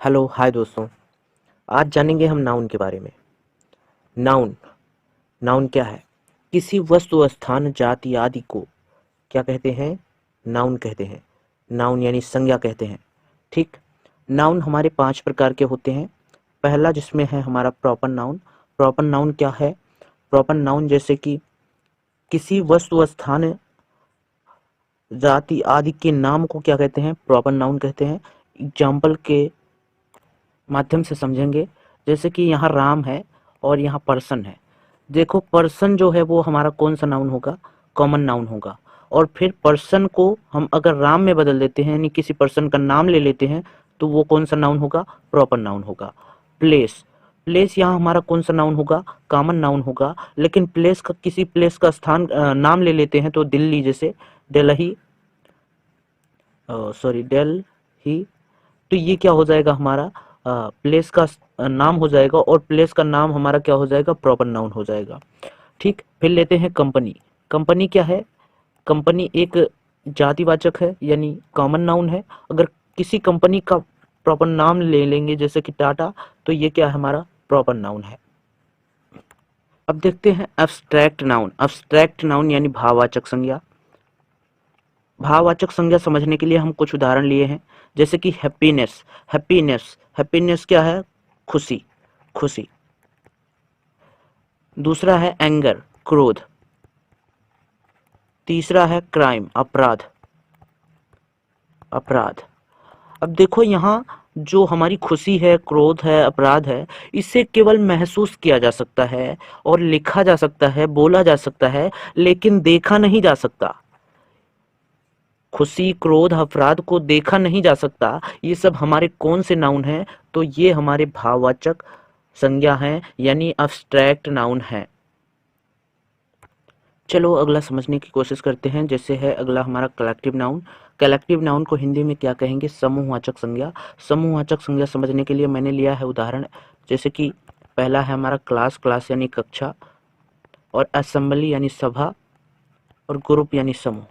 Hello hi दोस्तों। आज जानेंगे हम नाउन के बारे में। नाउन नाउन क्या है? किसी वस्तु, स्थान, जाति आदि को क्या कहते हैं? नाउन कहते हैं। नाउन यानी संज्ञा कहते हैं। ठीक। नाउन हमारे 5 प्रकार के होते हैं। पहला जिसमें है हमारा प्रॉपर नाउन। प्रॉपर नाउन क्या है? प्रॉपर नाउन जैसे कि किसी वस्तु, स्थान, जाति आदि के नाम को क्या कहते हैं? प्रॉपर नाउन कहते हैं। एग्जाम्पल के माध्यम से समझेंगे। जैसे कि यहाँ राम है और यहाँ पर्सन है। देखो पर्सन जो है वो हमारा कौन सा नाउन होगा? कॉमन नाउन होगा। और फिर पर्सन को हम अगर राम में बदल देते हैं, यानी किसी पर्सन का नाम ले लेते हैं, तो वो कौन सा नाउन होगा? प्रॉपर नाउन होगा। प्लेस प्लेस यहाँ हमारा कौन सा नाउन होगा? कॉमन नाउन होगा। लेकिन प्लेस का, किसी प्लेस का स्थान नाम ले लेते हैं, तो दिल्ली जैसे दिल्ली, सॉरी दिल्ली, तो ये क्या हो जाएगा? हमारा प्लेस का नाम हो जाएगा, और प्लेस का नाम हमारा क्या हो जाएगा? प्रॉपर नाउन हो जाएगा। ठीक। फिर लेते हैं कंपनी। कंपनी क्या है? कंपनी एक जातिवाचक है, यानी कॉमन नाउन है। अगर किसी कंपनी का प्रॉपर नाम ले लेंगे जैसे कि टाटा, तो ये क्या है? हमारा प्रॉपर नाउन है। अब देखते हैं एब्स्ट्रैक्ट नाउन। एब्स्ट्रैक्ट नाउन यानी भाववाचक संज्ञा। भाववाचक संज्ञा समझने के लिए हम कुछ उदाहरण लिए हैं। जैसे कि हैप्पीनेस। हैप्पीनेस क्या है? खुशी, खुशी। दूसरा है एंगर, क्रोध। तीसरा है क्राइम, अपराध, अपराध। अब देखो यहाँ जो हमारी खुशी है, क्रोध है, अपराध है, इसे केवल महसूस किया जा सकता है और लिखा जा सकता है, बोला जा सकता है, लेकिन देखा नहीं जा सकता। खुशी, क्रोध, अपराध को देखा नहीं जा सकता। ये सब हमारे कौन से नाउन हैं? तो ये हमारे भाववाचक संज्ञा हैं, यानी अब्स्ट्रैक्ट नाउन है। चलो अगला समझने की कोशिश करते हैं। जैसे है अगला हमारा कलेक्टिव नाउन। कलेक्टिव नाउन को हिंदी में क्या कहेंगे? समूहवाचक संज्ञा। समूहवाचक संज्ञा समझने के लिए मैंने लिया है उदाहरण। जैसे कि पहला है हमारा क्लास, क्लास यानी कक्षा, और असेंबली यानी सभा, और ग्रुप यानी समूह।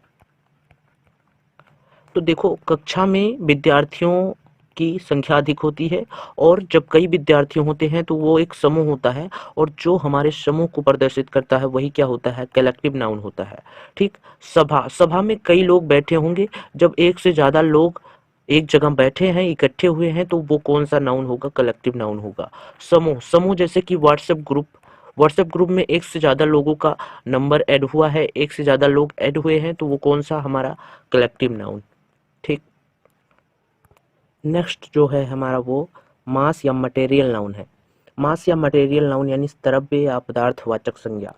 तो देखो कक्षा में विद्यार्थियों की संख्या अधिक होती है, और जब कई विद्यार्थी होते हैं तो वो एक समूह होता है, और जो हमारे समूह को प्रदर्शित करता है वही क्या होता है? कलेक्टिव नाउन होता है। ठीक। सभा, सभा में कई लोग बैठे होंगे। जब एक से ज्यादा लोग एक जगह बैठे हैं, इकट्ठे हुए हैं, तो वो कौन सा नाउन होगा? कलेक्टिव नाउन होगा। समूह, समूह जैसे कि व्हाट्सएप ग्रुप। व्हाट्सएप ग्रुप में एक से ज्यादा लोगों का नंबर ऐड हुआ है, एक से ज्यादा लोग ऐड हुए हैं, तो वो कौन सा हमारा? Collective noun. ठीक। नेक्स्ट जो है हमारा वो मास या मटेरियल नाउन है। मास या मटेरियल नाउन यानी द्रव्य या पदार्थवाचक संज्ञा।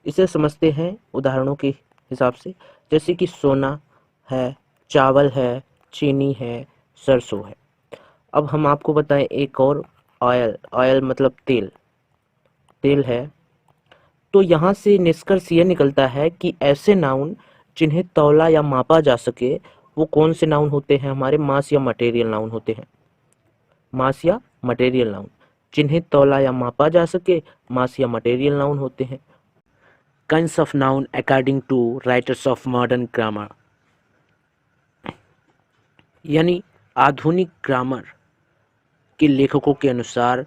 इसे समझते हैं उदाहरणों के हिसाब से। जैसे कि सोना है, चावल है, चीनी है, सरसों है। अब हम आपको बताएं एक और, ऑयल। ऑयल मतलब तेल, तेल है। तो यहाँ से निष्कर्ष ये निकलता है कि ऐसे नाउन जिन्हें तौला या मापा जा सके, वो कौन से नाउन होते हैं? हमारे मास या मटेरियल नाउन होते हैं। मास या मटेरियल नाउन। जिन्हें तौला या मापा जा सके, मास या मटेरियल नाउन होते हैं। Kinds of noun according to writers of modern grammar, यानी आधुनिक ग्रामर के लेखकों के अनुसार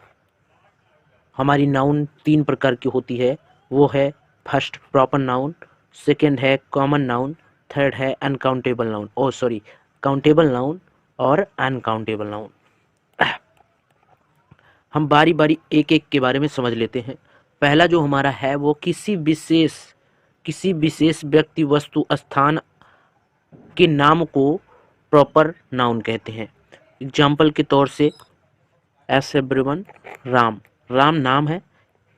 हमारी नाउन 3 प्रकार की होती है। वो है फर्स्ट प्रॉपर नाउन, सेकंड है कॉमन नाउन, थर्ड है अनकाउंटेबल नाउन, ओ सॉरी काउंटेबल नाउन और अनकाउंटेबल नाउन। हम बारी बारी एक एक के बारे में समझ लेते हैं। पहला जो हमारा है वो किसी विशेष व्यक्ति, वस्तु, स्थान के नाम को प्रॉपर नाउन कहते हैं। एग्जाम्पल के तौर से एस एवरीवन, राम। राम नाम है,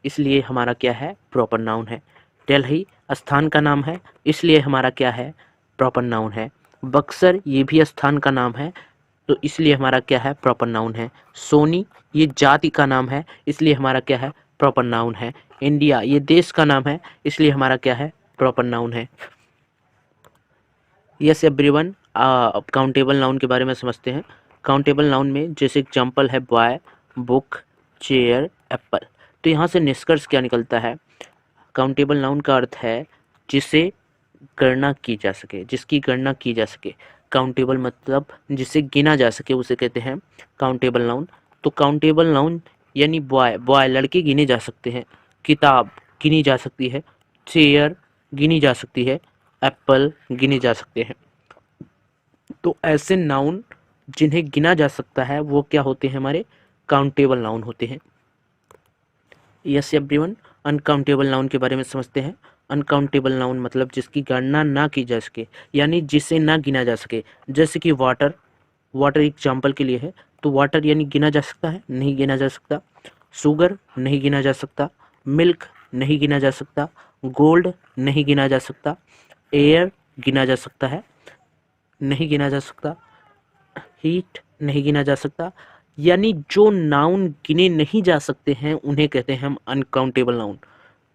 इसलिए हमारा क्या है? प्रॉपर नाउन है। दिल्ली स्थान का नाम है, इसलिए हमारा क्या है? प्रॉपर नाउन है। बक्सर ये भी स्थान का नाम है, तो इसलिए हमारा क्या है? प्रॉपर नाउन है। सोनी ये जाति का नाम है, इसलिए हमारा क्या है? प्रॉपर नाउन है। इंडिया ये देश का नाम है, इसलिए हमारा क्या है? प्रॉपर नाउन है। Yes everyone. अब काउंटेबल नाउन के बारे में समझते हैं। काउंटेबल नाउन में जैसे एग्जांपल है बॉय, बुक, चेयर, एप्पल। तो यहाँ से निष्कर्ष क्या निकलता है? काउंटेबल नाउन का अर्थ है जिसे गणना की जा सके, जिसकी गणना की जा सके। काउंटेबल मतलब जिसे गिना जा सके उसे कहते हैं काउंटेबल नाउन। तो काउंटेबल नाउन यानी बॉय, बॉय लड़के गिने जा सकते हैं, किताब गिनी जा सकती है, चेयर गिनी जा सकती है, एप्पल गिने जा सकते हैं। तो ऐसे नाउन जिन्हें गिना जा सकता है वो क्या होते हैं, हमारे काउंटेबल नाउन होते हैं। यस एवरीवन, अनकाउंटेबल नाउन के बारे में समझते हैं। अनकाउंटेबल नाउन मतलब जिसकी गणना ना की जा सके, यानी जिसे ना गिना जा सके। जैसे कि वाटर, वाटर एग्जाम्पल के लिए है, तो वाटर यानी गिना जा सकता है, नहीं गिना जा सकता। शुगर नहीं गिना जा सकता, मिल्क नहीं गिना जा सकता, गोल्ड नहीं गिना जा सकता, एयर गिना जा सकता है, नहीं गिना जा सकता, हीट नहीं गिना जा सकता। यानी जो नाउन गिने नहीं जा सकते हैं उन्हें कहते हैं हम अनकाउंटेबल नाउन।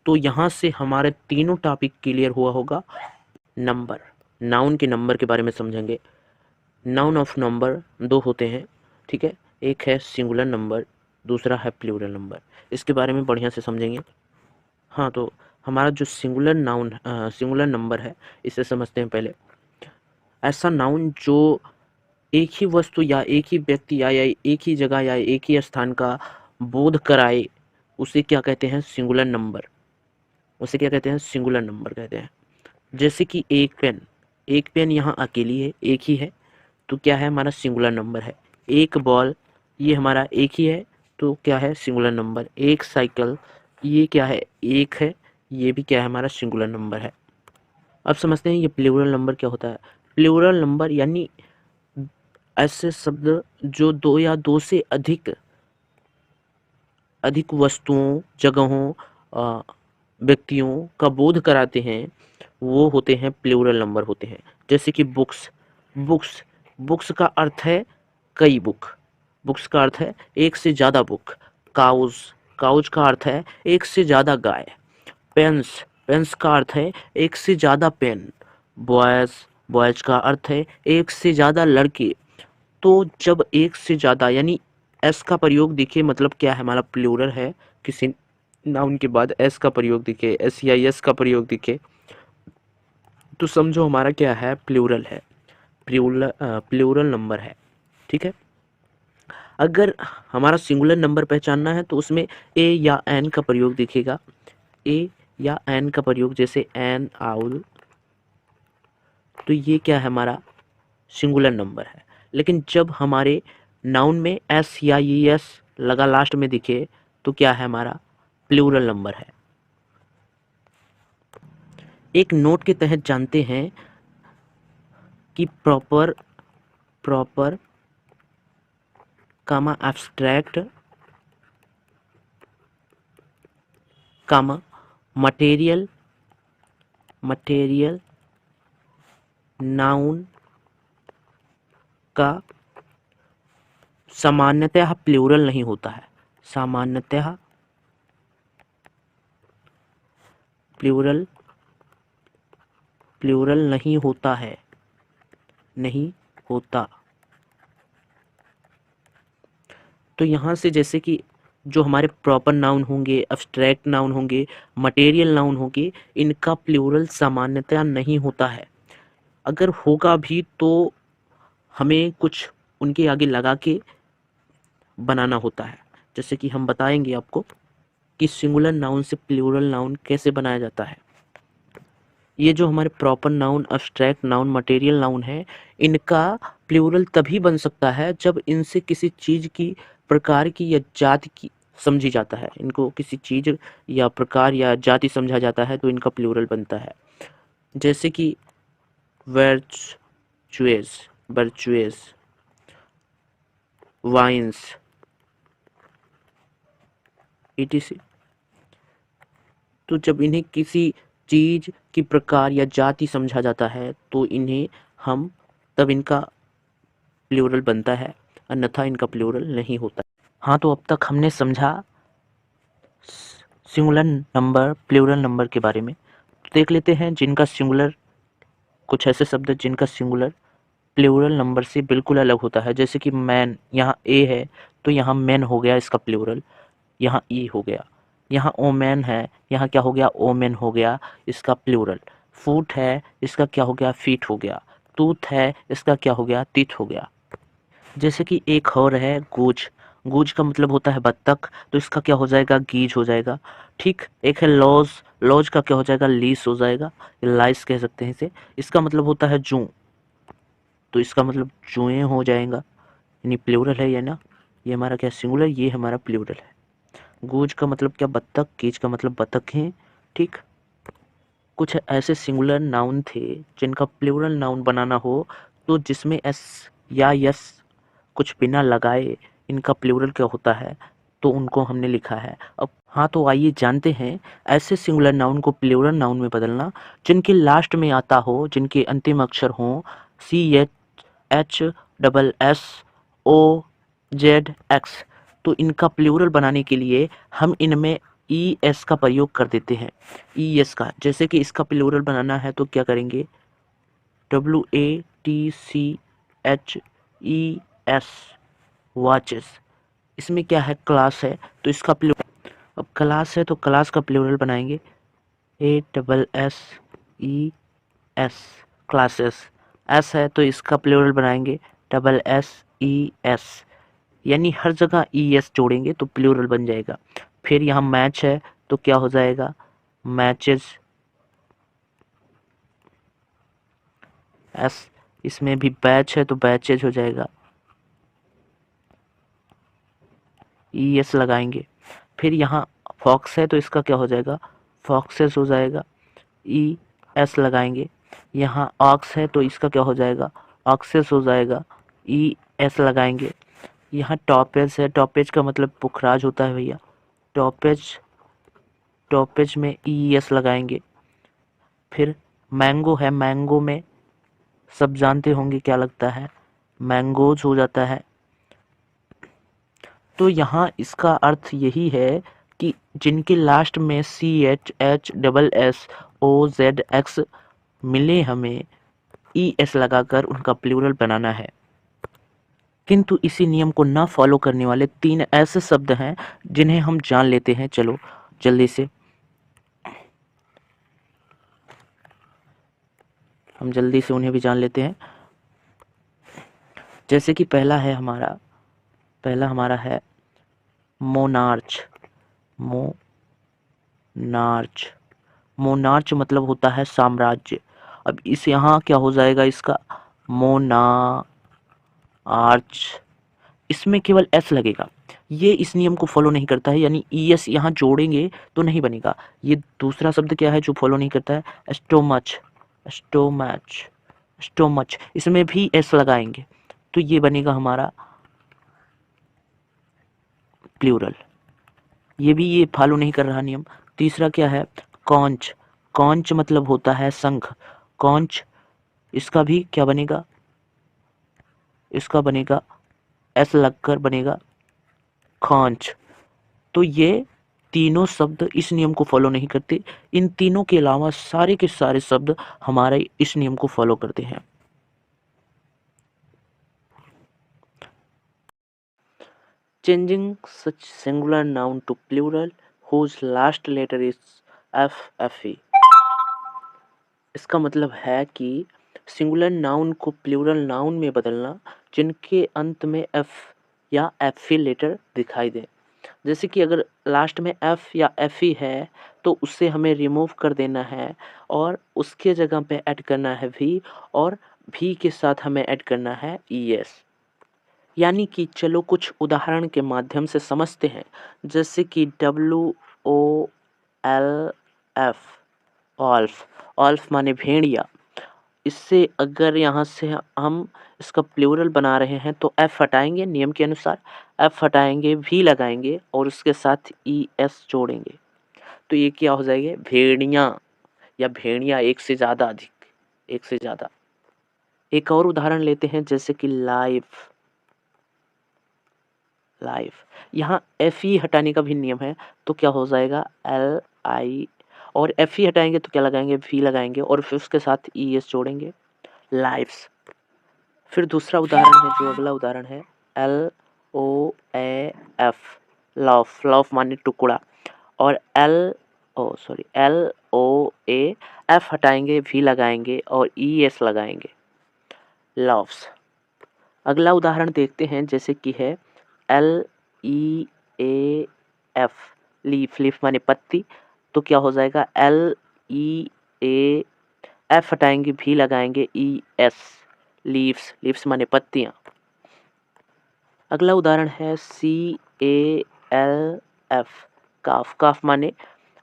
तो यहाँ से हमारे तीनों टॉपिक क्लियर हुआ होगा। नंबर, नाउन के नंबर के बारे में समझेंगे। नाउन ऑफ नंबर दो होते हैं, ठीक है। एक है सिंगुलर नंबर, दूसरा है प्लूरल नंबर। इसके बारे में बढ़िया से समझेंगे। हाँ, तो हमारा जो सिंगुलर नाउन सिंगुलर नंबर है, इसे समझते हैं पहले। ऐसा नाउन जो एक ही वस्तु या एक ही व्यक्ति या एक ही जगह या एक ही स्थान का बोध कराए, उसे क्या कहते हैं, सिंगुलर नंबर। उसे क्या कहते हैं, सिंगुलर नंबर कहते हैं। जैसे कि एक पेन, एक पेन यहाँ अकेली है, एक ही है, तो क्या है, हमारा सिंगुलर नंबर है। एक बॉल, ये हमारा एक ही है, तो क्या है, सिंगुलर नंबर। एक साइकिल, ये क्या है, एक है, ये भी क्या है, हमारा सिंगुलर नंबर है। अब समझते हैं ये प्लूरल नंबर क्या होता है। प्लूरल नंबर यानी ऐसे शब्द जो दो या दो से अधिक वस्तुओं, जगहों, व्यक्तियों का बोध कराते हैं, वो होते हैं प्लूरल नंबर होते हैं। जैसे कि बुक्स, बुक्स बुक्स का अर्थ है कई बुक, बुक्स का अर्थ है एक से ज़्यादा बुक। काउज, काउज का अर्थ है एक से ज़्यादा गाय। पेन्स, पेन्स का अर्थ है एक से ज़्यादा पेन। बॉयज़, बॉयज का अर्थ है एक से ज़्यादा लड़के। तो जब एक से ज़्यादा यानी एस का प्रयोग दिखे, मतलब क्या है, हमारा प्लूरल है। किसी नाउन के बाद एस का प्रयोग दिखे, एस या एस का प्रयोग दिखे, तो समझो हमारा क्या है, प्लूरल है, प्लूरल नंबर है, ठीक है। अगर हमारा सिंगुलर नंबर पहचानना है तो उसमें ए या एन का प्रयोग दिखेगा, ए या एन का प्रयोग, जैसे एन आउल, तो ये क्या है, हमारा सिंगुलर नंबर है। लेकिन जब हमारे नाउन में एस या ई एस लगा लास्ट में दिखे, तो क्या है, हमारा प्लूरल नंबर है। एक नोट के तहत जानते हैं कि प्रॉपर, प्रॉपर कामा एब्स्ट्रैक्ट कामा मटेरियल, मटेरियल नाउन का सामान्यतः प्लूरल नहीं होता है, सामान्यतः प्लूरल, प्लूरल नहीं होता है, नहीं होता। तो यहाँ से जैसे कि जो हमारे प्रॉपर नाउन होंगे, एब्स्ट्रैक्ट नाउन होंगे, मटेरियल नाउन होंगे, इनका प्लूरल सामान्यतः नहीं होता है। अगर होगा भी तो हमें कुछ उनके आगे लगा के बनाना होता है। जैसे कि हम बताएंगे आपको कि सिंगुलर नाउन से प्लूरल नाउन कैसे बनाया जाता है। ये जो हमारे proper noun, abstract noun, material noun है, इनका प्लूरल तभी बन सकता है जब इनसे किसी चीज़ की, प्रकार की या जाति की समझी जाता है। इनको किसी चीज़ या प्रकार या जाति समझा जाता है तो इनका प्लूरल बनता है। जैसे कि वर्चुअस, वर्चुअस, वाइन्स, etc। तो जब इन्हें किसी चीज़ की प्रकार या जाति समझा जाता है तो इन्हें हम, तब इनका प्लूरल बनता है, अन्यथा इनका प्लूरल नहीं होता। हाँ, तो अब तक हमने समझा सिंगुलर नंबर, प्लूरल नंबर के बारे में। तो देख लेते हैं जिनका सिंगुलर, कुछ ऐसे शब्द जिनका सिंगुलर प्लूरल नंबर से बिल्कुल अलग होता है। जैसे कि मैन, यहाँ ए है तो यहाँ मैन हो गया इसका प्लूरल, यहाँ ई हो गया। यहाँ ओमेन है, यहाँ क्या हो गया, ओमेन हो गया इसका प्लूरल। फूट है, इसका क्या हो गया, फीट हो गया। तूत है, इसका क्या हो गया, तीत हो गया। जैसे कि एक और है गूज। गूज का मतलब होता है बत्तख, तो इसका क्या हो जाएगा, गीज हो जाएगा। ठीक, एक है लॉज। लॉज का क्या हो जाएगा, लीस हो जाएगा, लाइस कह सकते हैं इसे। इसका मतलब होता है जू, तो इसका मतलब जुए हो जाएगा, यानी प्लूरल है ये ना। ये हमारा क्या सिंगुलर, ये हमारा प्लूरल है। गूज का मतलब क्या, बत्तख। कीज का मतलब बत्तख है। ठीक, कुछ ऐसे सिंगुलर नाउन थे जिनका प्लूरल नाउन बनाना हो तो जिसमें एस या यस कुछ बिना लगाए इनका प्लूरल क्या होता है, तो उनको हमने लिखा है। अब हाँ, तो आइए जानते हैं ऐसे सिंगुलर नाउन को प्लूरल नाउन में बदलना जिनके लास्ट में आता हो, जिनके अंतिम अक्षर हो C H H double S O Z X. तो इनका प्लूरल बनाने के लिए हम इनमें ई एस का प्रयोग कर देते हैं। ई एस का, जैसे कि इसका प्लूरल बनाना है तो क्या करेंगे, W A T C H E S, watches. इसमें क्या है, क्लास है, तो इसका प्लूरल, अब क्लास है तो क्लास का प्लूरल बनाएंगे A double S E S, classes. S है तो इसका प्लूरल बनाएंगे डबल एस ई एस, यानी हर जगह ई एस जोड़ेंगे तो प्लूरल बन जाएगा। फिर यहाँ मैच है तो क्या हो जाएगा, मैचेस, एस। इसमें भी बैच है तो बैचेज हो जाएगा, ई एस लगाएंगे। फिर यहाँ फॉक्स है तो इसका क्या हो जाएगा, फॉक्सेस हो जाएगा, ई एस लगाएंगे। यहाँ ऑक्स है तो इसका क्या हो जाएगा, ऑक्सेस हो जाएगा, ई एस लगाएंगे। यहाँ टॉपेज है, टॉपेज का मतलब पुखराज होता है भैया, टॉपेज, टॉपेज में ई एस लगाएंगे। फिर मैंगो है, मैंगो में सब जानते होंगे क्या लगता है, मैंगोज हो जाता है। तो यहाँ इसका अर्थ यही है कि जिनके लास्ट में C H H double S O Z X मिले, हमें ई एस लगाकर उनका प्लूरल बनाना है। किंतु इसी नियम को ना फॉलो करने वाले 3 ऐसे शब्द हैं जिन्हें हम जान लेते हैं। चलो जल्दी से हम जल्दी से उन्हें भी जान लेते हैं। जैसे कि पहला हमारा है मोनार्च। मोनार्च, मोनार्च मतलब होता है साम्राज्य। अब इस यहाँ क्या हो जाएगा, इसका मोनार्च, इसमें केवल एस लगेगा। ये इस नियम को फॉलो नहीं करता है, यानी ई एस यहाँ जोड़ेंगे तो नहीं बनेगा। ये दूसरा शब्द क्या है जो फॉलो नहीं करता है, स्टोमच, स्टोमच, स्टोमच, इसमें भी एस लगाएंगे तो ये बनेगा हमारा प्लूरल। ये फॉलो नहीं कर रहा नियम। तीसरा क्या है, कॉन्च। कॉन्च मतलब होता है शंख, कॉन्च, इसका भी क्या बनेगा, इसका बनेगा एस लगकर बनेगा कॉन्च। तो ये तीनों शब्द इस नियम को फॉलो नहीं करते। इन तीनों के अलावा सारे के सारे शब्द हमारे इस नियम को फॉलो करते हैं। Changing such singular noun to plural whose last letter is f f e, इसका मतलब है कि सिंगुलर नाउन को प्लूरल नाउन में बदलना जिनके अंत में एफ या एफ ई लेटर दिखाई दे। जैसे कि अगर लास्ट में एफ या एफ ई है तो उससे हमें रिमूव कर देना है और उसके जगह पे ऐड करना है वी, और भी के साथ हमें ऐड करना है ई एस। यानी कि चलो कुछ उदाहरण के माध्यम से समझते हैं। जैसे कि डब्ल्यू ओ एल एफ, ऑल्फ, ऑल्फ माने भेड़िया। इससे अगर यहाँ से हम इसका प्लूरल बना रहे हैं तो एफ हटाएंगे, नियम के अनुसार एफ हटाएंगे, वी लगाएंगे और उसके साथ ई एस जोड़ेंगे तो ये क्या हो जाएगा, भेड़िया या भेड़िया, एक से ज़्यादा, अधिक, एक से ज़्यादा। एक और उदाहरण लेते हैं जैसे कि लाइफ, लाइफ, यहाँ एफ ई हटाने का भी नियम है तो क्या हो जाएगा एल आई, और एफ ई हटाएंगे तो क्या लगाएंगे, वी लगाएंगे और फिर उसके साथ ई एस जोड़ेंगे, लाइफ्स। फिर दूसरा उदाहरण है, जो अगला उदाहरण है L O A F, loaf, loaf माने टुकड़ा, और एल ओ ए, एफ हटाएंगे, वी लगाएंगे और ई एस लगाएंगे loves। अगला उदाहरण देखते हैं, जैसे कि है LEAF, लीफ, लीफ माने पत्ती, तो क्या हो जाएगा LEAF, हटाएंगे भी लगाएंगे ES, लीव्स, लीव्स माने पत्तियां। अगला उदाहरण है CALF, काफ, काफ माने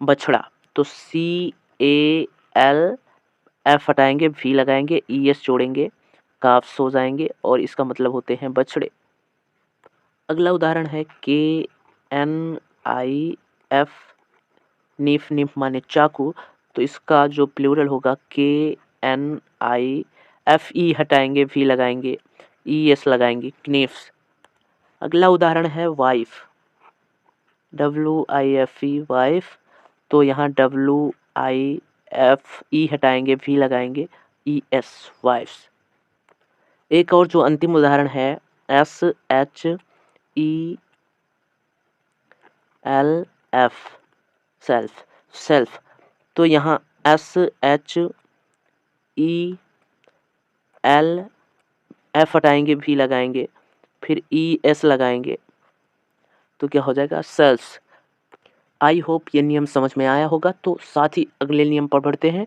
बछड़ा, तो CALF हटाएंगे भी लगाएंगे ES जोड़ेंगे, काफ्स हो जाएंगे और इसका मतलब होते हैं बछड़े। अगला उदाहरण है KNIF, नीफ, नीफ माने चाकू, तो इसका जो प्लूरल होगा KNIFE, हटाएंगे भी लगाएंगे ES लगाएंगे, knives। अगला उदाहरण है वाइफ, WIFE, वाइफ, तो यहाँ WIFE हटाएंगे भी लगाएंगे ES, वाइफ्स। एक और जो अंतिम उदाहरण है SHELF, सेल्फ, सेल्फ, तो यहाँ SHELF हटाएंगे भी लगाएंगे फिर ES लगाएंगे, तो क्या हो जाएगा सेल्स। आई होप ये नियम समझ में आया होगा। तो साथ ही अगले नियम पर बढ़ते हैं।